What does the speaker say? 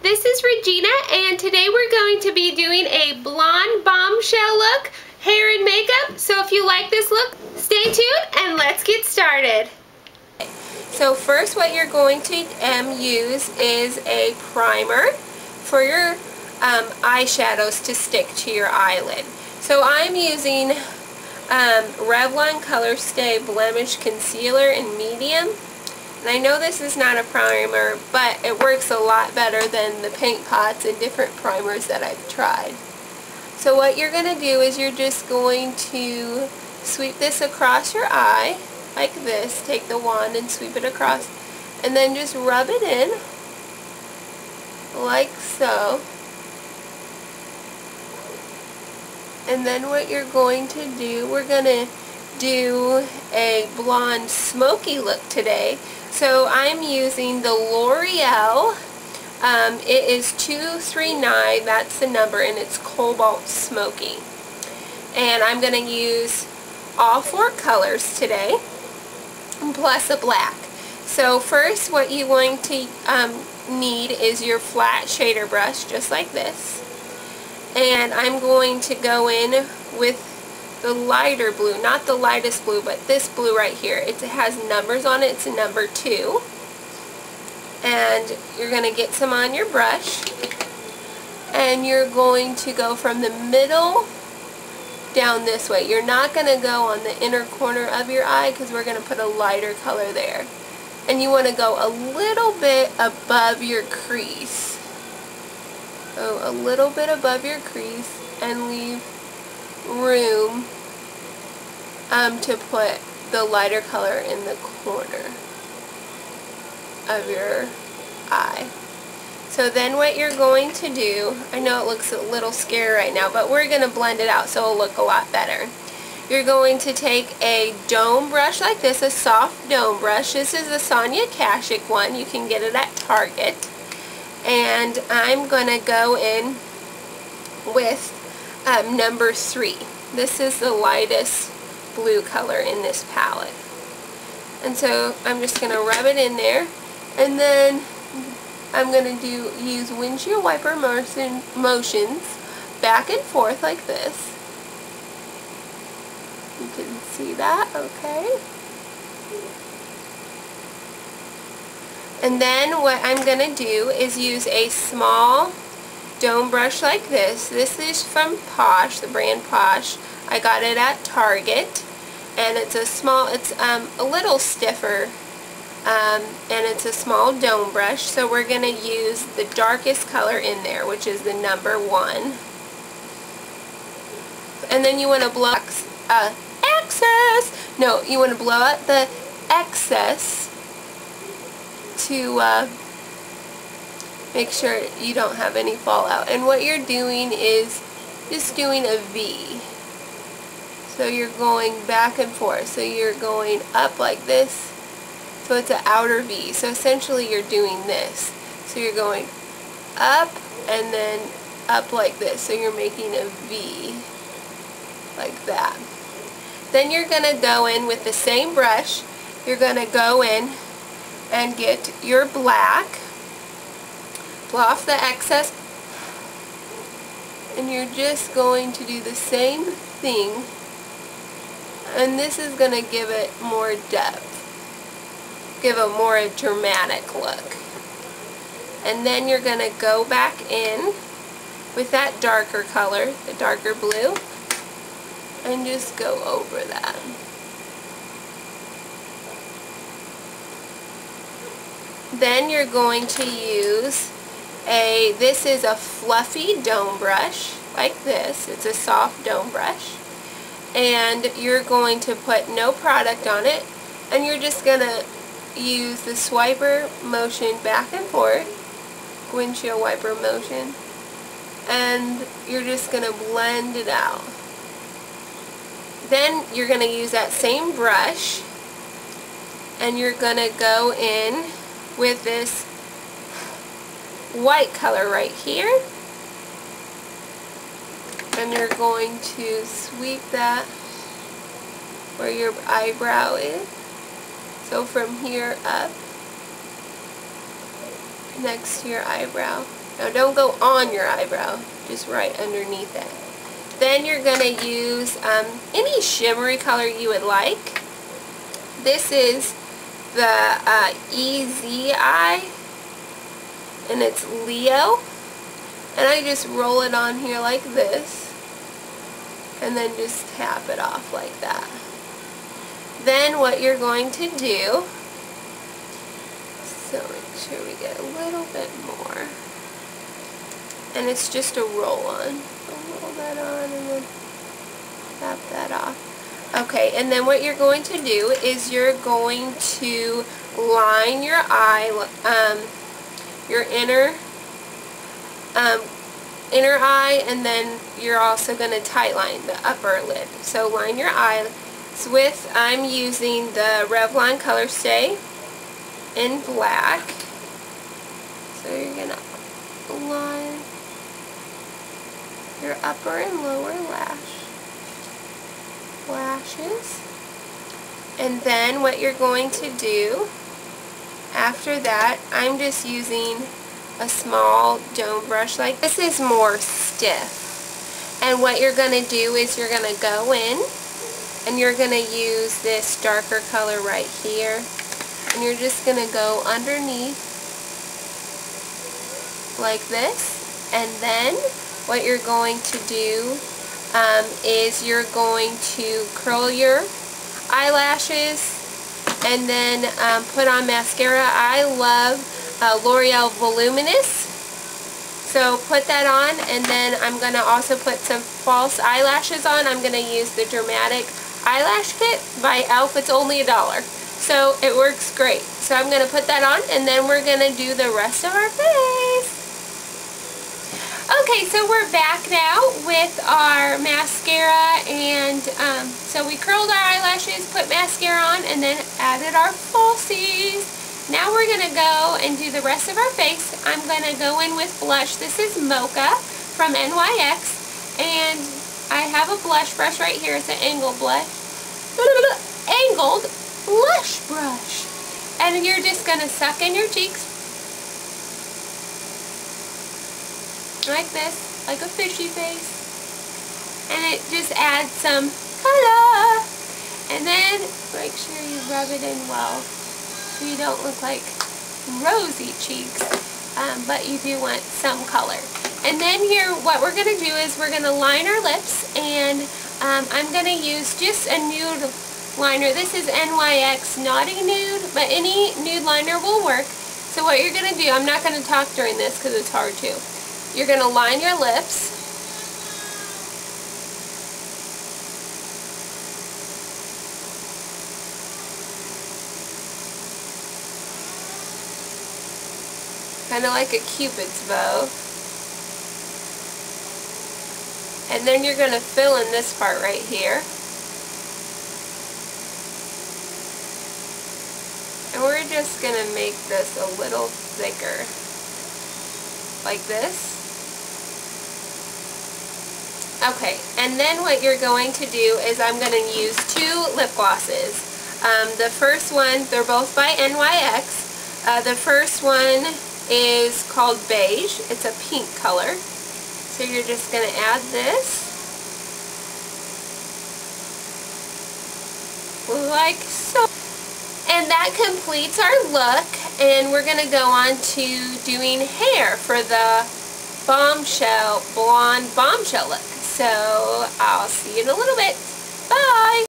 This is Regina, and today we're going to be doing a blonde bombshell look, hair and makeup. So if you like this look, stay tuned and let's get started. So first what you're going to use is a primer for your eyeshadows to stick to your eyelid. So I'm using Revlon Color Stay Blemish Concealer in medium. And I know this is not a primer, but it works a lot better than the paint pots and different primers that I've tried. So what you're going to do is you're just going to sweep this across your eye, like this. Take the wand and sweep it across, and then just rub it in, like so. And then what you're going to do, we're going to do a blonde smoky look today. So I'm using the L'Oreal, it is 239, that's the number, and it's Cobalt Smoky. And I'm going to use all 4 colors today, plus a black. So first what you're going to need is your flat shader brush, just like this. And I'm going to go in with the lighter blue, not the lightest blue, but this blue right here. It has numbers on it. It's a number 2. And you're going to get some on your brush, and you're going to go from the middle down this way. You're not going to go on the inner corner of your eye because we're going to put a lighter color there. And you want to go a little bit above your crease. So a little bit above your crease, and leave room to put the lighter color in the corner of your eye. So then what you're going to do, I know it looks a little scary right now, but we're going to blend it out so it'll look a lot better. You're going to take a dome brush like this, a soft dome brush. This is a Sonia Kashuk one. You can get it at Target. And I'm going to go in with number 3. This is the lightest blue color in this palette. And so I'm just going to rub it in there, and then I'm going to use windshield wiper motions back and forth like this. You can see that, okay? And then what I'm going to do is use a small dome brush like this. This is from Posh, the brand Posh. I got it at Target, and it's a small, it's a little stiffer, and it's a small dome brush. So we're going to use the darkest color in there, which is the number 1. And then you want to blow you want to blow out the excess to make sure you don't have any fallout. And what you're doing is just doing a V. So you're going back and forth. So you're going up like this. So it's an outer V. So essentially you're doing this. So you're going up and then up like this. So you're making a V like that. Then you're going to go in with the same brush. You're going to go in and get your black, blow off the excess, and you're just going to do the same thing, and this is going to give it more depth, give a more dramatic look. And then you're going to go back in with that darker color, the darker blue, and just go over that. Then you're going to use this is a fluffy dome brush, like this. It's a soft dome brush. And you're going to put no product on it, and you're just going to use the swiper motion back and forth, windshield wiper motion, and you're just going to blend it out. Then you're going to use that same brush, and you're going to go in with this white color right here, and you're going to sweep that where your eyebrow is. So from here up next to your eyebrow. Now don't go on your eyebrow, just right underneath it. Then you're going to use any shimmery color you would like. This is the EZI, and it's Leo. And I just roll it on here like this, and then just tap it off like that. Then what you're going to do, so make sure we get a little bit more, and it's just a roll on. So roll that on and then tap that off. Okay, and then what you're going to do is you're going to line your eye, your inner eye, and then you're also going to tight line the upper lid. So line your eyes with, I'm using the Revlon Color Stay in black. So you're going to line your upper and lower lashes. And then what you're going to do after that, I'm just using a small dome brush like this. Is more stiff. And what you're going to do is you're going to go in and you're going to use this darker color right here, and you're just going to go underneath like this. And then what you're going to do is you're going to curl your eyelashes and then put on mascara. I love L'Oreal Voluminous, so put that on, and then I'm going to also put some false eyelashes on. I'm going to use the Dramatic Eyelash Kit by e.l.f. It's only $1, so it works great. So I'm going to put that on, and then we're going to do the rest of our face. Okay, so we're back now with our mascara, and so we curled our eyelashes, put mascara on, and then added our falsies. Now we're going to go and do the rest of our face. I'm going to go in with blush. This is Mocha from NYX, and I have a blush brush right here. It's an angled blush. Angled blush brush. And you're just going to suck in your cheeks like this, like a fishy face, and it just adds some color. And then make sure you rub it in well so you don't look like rosy cheeks, but you do want some color. And then here what we're going to do is we're going to line our lips, and I'm going to use just a nude liner. This is NYX Naughty Nude, but any nude liner will work. So what you're going to do, I'm not going to talk during this because it's hard to. You're going to line your lips, kind of like a Cupid's bow, and then you're going to fill in this part right here, and we're just going to make this a little thicker like this. Okay, and then what you're going to do is I'm going to use 2 lip glosses. The first one, they're both by NYX. The first one is called Beige. It's a pink color. So you're just going to add this like so. And that completes our look, and we're going to go on to doing hair for the bombshell, blonde bombshell look. So I'll see you in a little bit. Bye!